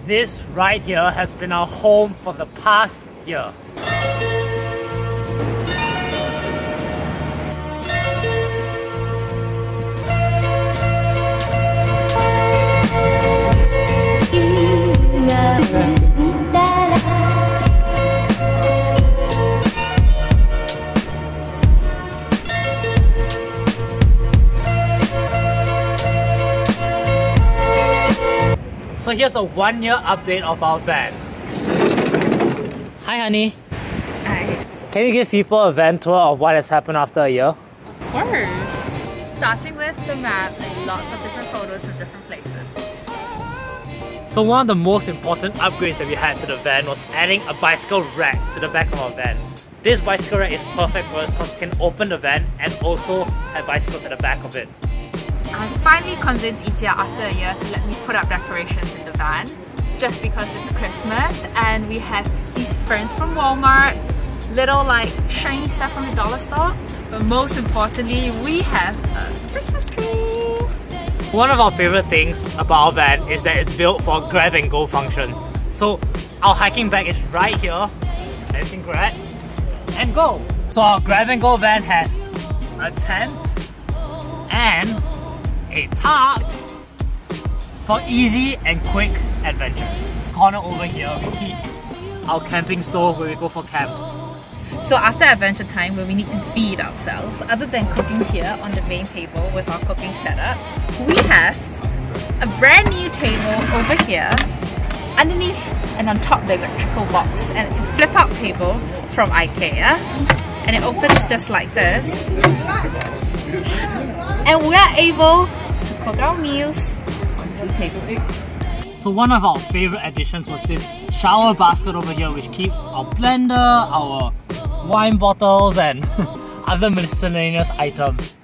This right here has been our home for the past year. So here's a 1-year update of our van. Hi honey. Hi. Can you give people a van tour of what has happened after a year? Of course. Starting with the map and lots of different photos of different places. So one of the most important upgrades that we had to the van was adding a bicycle rack to the back of our van. This bicycle rack is perfect for us because we can open the van and also have bicycles at the back of it. I finally convinced Itya after a year to let me put up decorations in the van just because it's Christmas and we have these ferns from Walmart, little like shiny stuff from the dollar store, but most importantly we have a Christmas tree. One of our favorite things about our van is that it's built for a grab and go function. So our hiking bag is right here and you can grab and go. So our grab and go van has a tent and a tarp for easy and quick adventures. Corner over here, we keep our camping stove where we go for camps. So after adventure time where we need to feed ourselves, other than cooking here on the main table with our cooking setup, we have a brand new table over here underneath and on top the electrical box, and it's a flip out table from IKEA and it opens just like this. And we are able to cook our meals on 2 tables. So one of our favorite additions was this shower basket over here, which keeps our blender, our wine bottles and other miscellaneous items.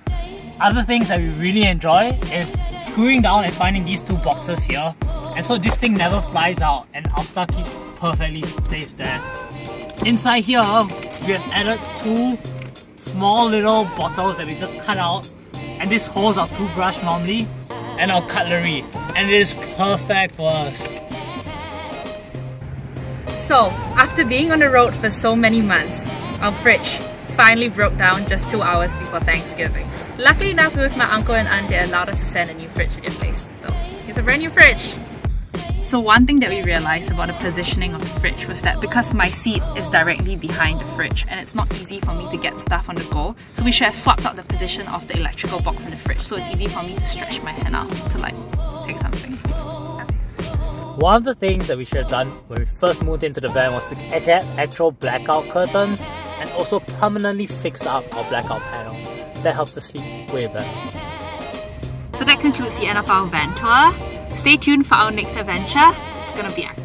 Other things that we really enjoy is screwing down and finding these 2 boxes here. And so this thing never flies out and our stuff keeps perfectly safe there. Inside here, we have added 2 small little bottles that we just cut out, and this holds our toothbrush normally and our cutlery, and it is perfect for us. So after being on the road for so many months, our fridge finally broke down just 2 hours before Thanksgiving. Luckily enough, with my uncle and aunt, they allowed us to send a new fridge in place. So here's a brand new fridge. So one thing that we realized about the positioning of the fridge was that because my seat is directly behind the fridge and it's not easy for me to get stuff on the go, so we should have swapped out the position of the electrical box in the fridge so it's easy for me to stretch my hand out to like take something. One of the things that we should have done when we first moved into the van was to get actual blackout curtains and also permanently fix up our blackout panel. That helps us sleep way better. So that concludes the end of our van tour. Stay tuned for our next adventure. It's gonna be active.